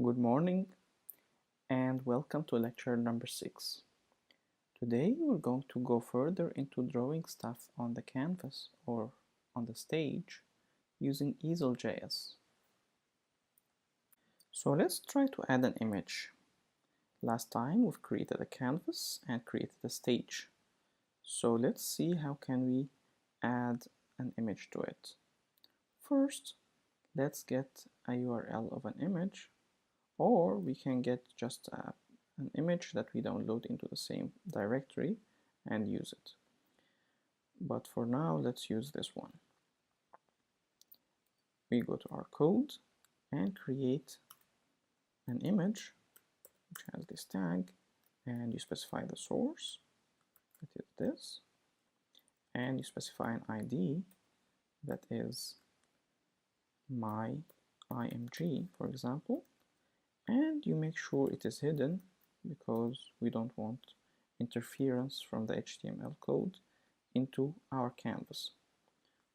Good morning and welcome to lecture number 6. Today we're going to go further into drawing stuff on the canvas or on the stage using EaselJS. So let's try to add an image. Last time we've created a canvas and created a stage. So let's see how can we add an image to it. First, let's get a URL of an image, or we can get just an image that we download into the same directory and use it. But for now, let's use this one. We go to our code and create an image which has this tag, and you specify the source, that is this, and you specify an ID that is my img, for example, and you make sure it is hidden because we don't want interference from the HTML code into our canvas.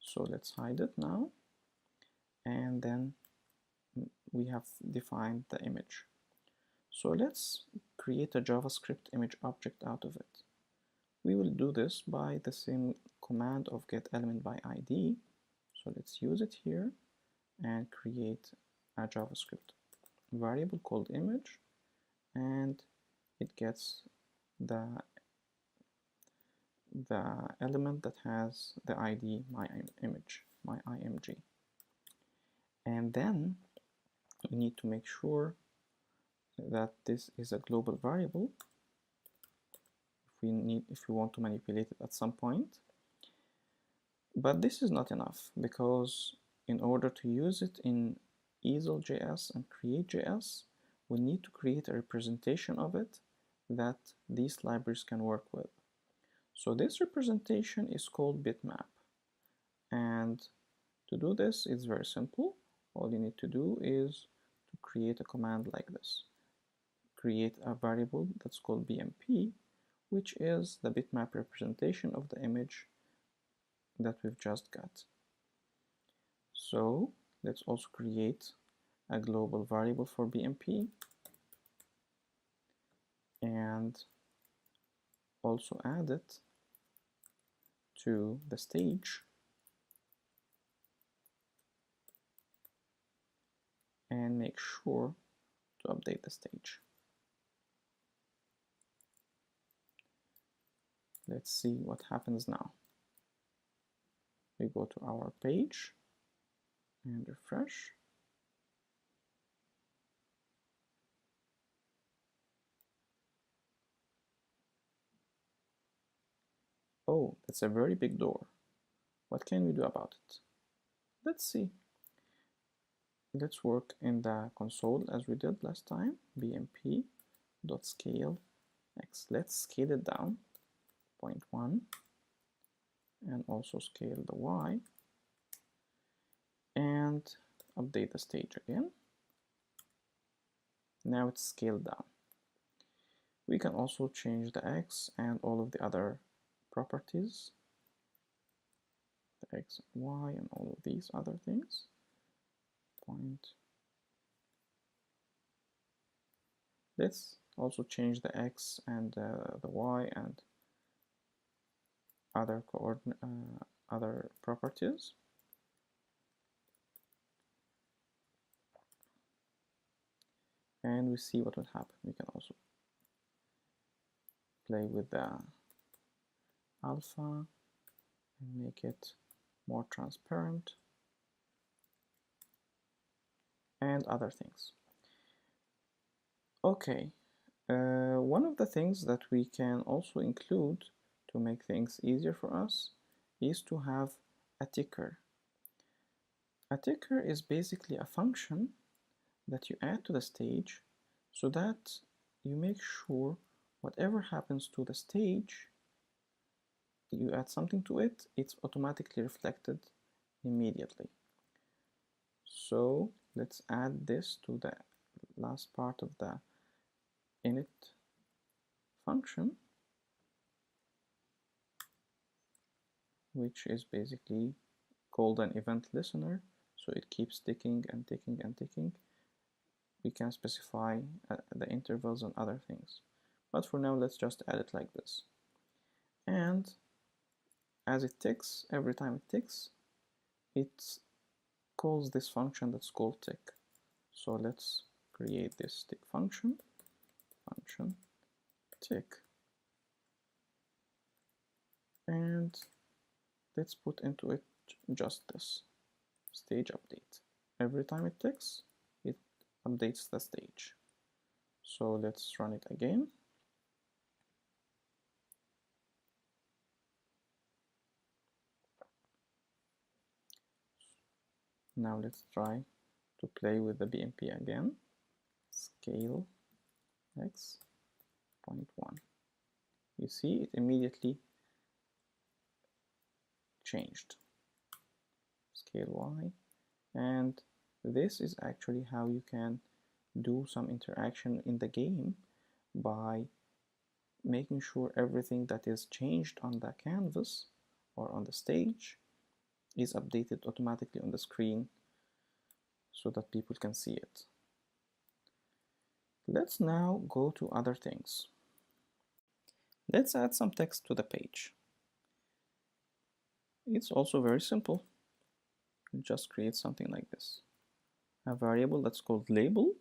So let's hide it now, and then we have defined the image. So let's create a JavaScript image object out of it. We will do this by the same command of getElementById. So let's use it here and create a JavaScript variable called image, and it gets the element that has the ID my img. And then we need to make sure that this is a global variable if we want to manipulate it at some point. But this is not enough, because in order to use it in EaselJS and CreateJS, we need to create a representation of it that these libraries can work with. So this representation is called bitmap, and to do this it's very simple. All you need to do is to create a command like this. Create a variable that's called bmp, which is the bitmap representation of the image that we've just got. So let's also create a global variable for bmp and also add it to the stage and make sure to update the stage. Let's see what happens now. We go to our page and refresh. Oh, that's a very big door. What can we do about it? Let's see. Let's work in the console as we did last time. bmp.scale x. Let's scale it down 0.1 and also scale the y and update the stage again. Now it's scaled down. We can also change the x and all of the other properties, the x and y and all of these other things. Let's also change the x and the y and other properties. And we see what will happen. We can also play with the alpha and make it more transparent and other things. Okay, one of the things that we can also include to make things easier for us is to have a ticker. A ticker is basically a function that you add to the stage so that you make sure whatever happens to the stage, you add something to it, it's automatically reflected immediately. So let's add this to the last part of the init function, which is basically called an event listener. So it keeps ticking and ticking and ticking we can specify the intervals and other things. But for now, let's just add it like this. And as it ticks, every time it ticks, it calls this function that's called tick. So let's create this tick function tick, and let's put into it just this stage update. Every time it ticks, it updates the stage. So let's run it again. Now let's try to play with the BMP again. Scale x 0.1. You see it immediately changed. Scale y, and this is actually how you can do some interaction in the game by making sure everything that is changed on the canvas or on the stage is updated automatically on the screen so that people can see it. Let's now go to other things. Let's add some text to the page. It's also very simple. You just create something like this. A variable that's called label,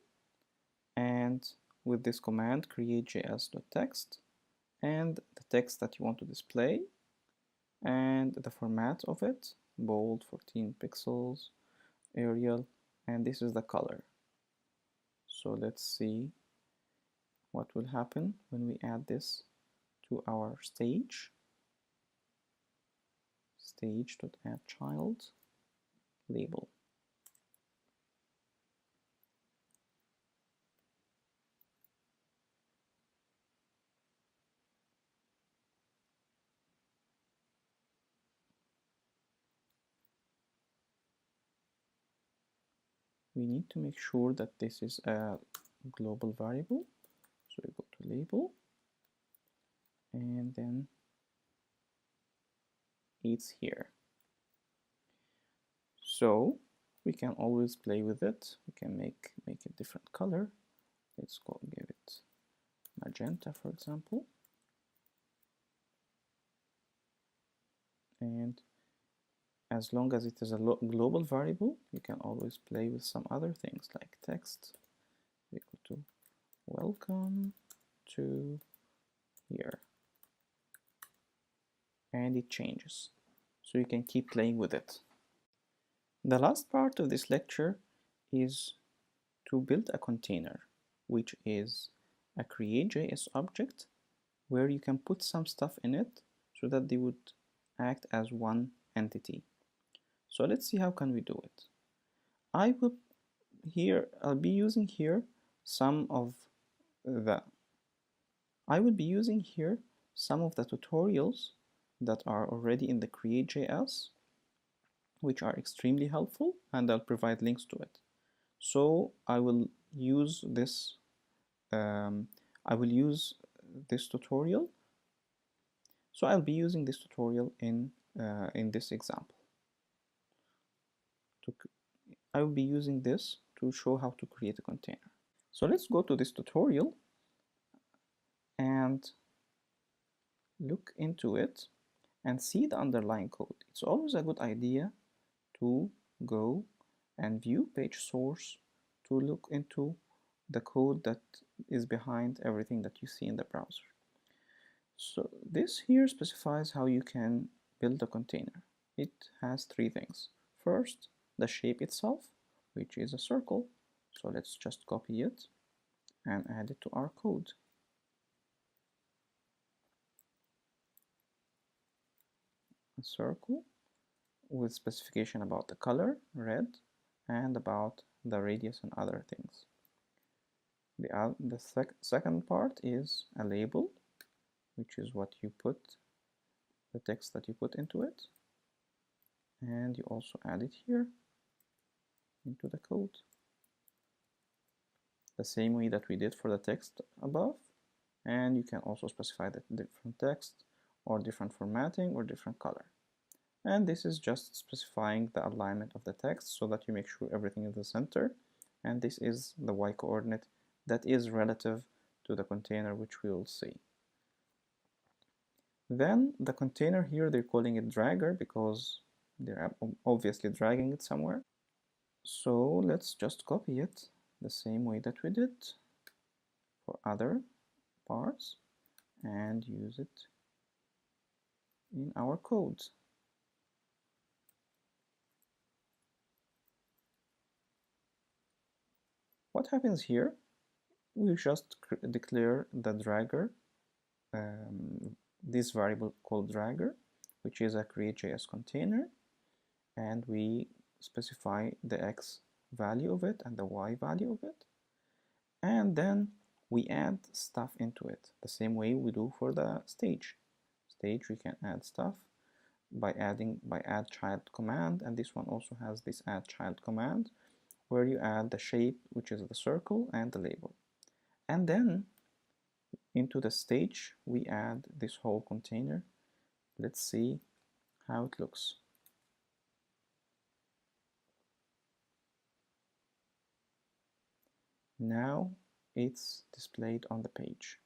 and with this command create js.text and the text that you want to display and the format of it, bold, 14 pixels, Arial, and this is the color. So let's see what will happen when we add this to our stage. Stage.addChild label. We need to make sure that this is a global variable. So we go to label, and then it's here. So we can always play with it. We can make a different color. Let's go give it magenta, for example. And as long as it is a global variable, you can always play with some other things like text. We go to welcome to here, and it changes. So you can keep playing with it. The last part of this lecture is to build a container, which is a create.js object where you can put some stuff in it so that they would act as one entity. So let's see how can we do it. I'll be using here some of the tutorials that are already in the create.js, which are extremely helpful, and I'll provide links to it. So I will use this tutorial. So I'll be using this tutorial in this example. I will be using this to show how to create a container. So let's go to this tutorial and look into it and see the underlying code. It's always a good idea to go and view page source to look into the code that is behind everything that you see in the browser. So this here specifies how you can build a container. It has three things. First, the shape itself, which is a circle. So let's just copy it and add it to our code. A circle with specification about the color, red, and about the radius and other things. The second part is a label, which is what you put, the text that you put into it, and you also add it here into the code, the same way that we did for the text above. And you can also specify the different text or different formatting or different color. And this is just specifying the alignment of the text so that you make sure everything is in the center and this is the y coordinate that is relative to the container, which we will see. Then the container here, they're calling it dragger because they're obviously dragging it somewhere. So let's just copy it the same way that we did for other parts and use it in our code. What happens here? We just declare the dragger, this variable called dragger, which is a create.js container, and we specify the x value of it and the y value of it, and then we add stuff into it the same way we do for the stage. We can add stuff by add child command, and this one also has this add child command where you add the shape, which is the circle, and the label. And then into the stage we add this whole container. Let's see how it looks. Now it's displayed on the page.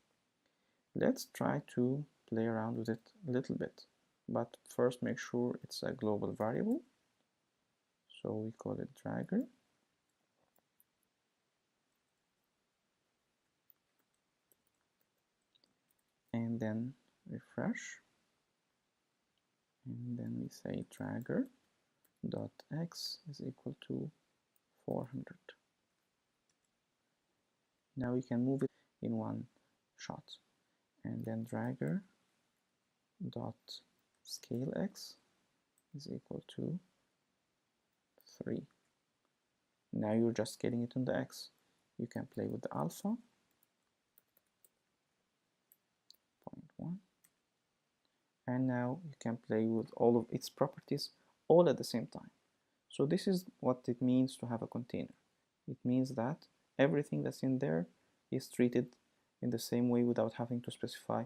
Let's try to play around with it a little bit, but first make sure it's a global variable. So we call it dragger. And then refresh. And then we say dragger dot x is equal to 400. Now we can move it in one shot. And then dragger dot scale x is equal to 3. Now you're just scaling it on the x. You can play with the alpha, 0.1, and now you can play with all of its properties all at the same time. So this is what it means to have a container. It means that everything that's in there is treated in the same way without having to specify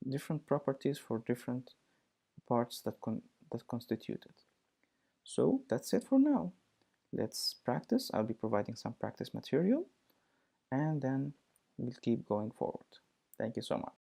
different properties for different parts that constitute it. So that's it for now. Let's practice. I'll be providing some practice material, and then we'll keep going forward. Thank you so much.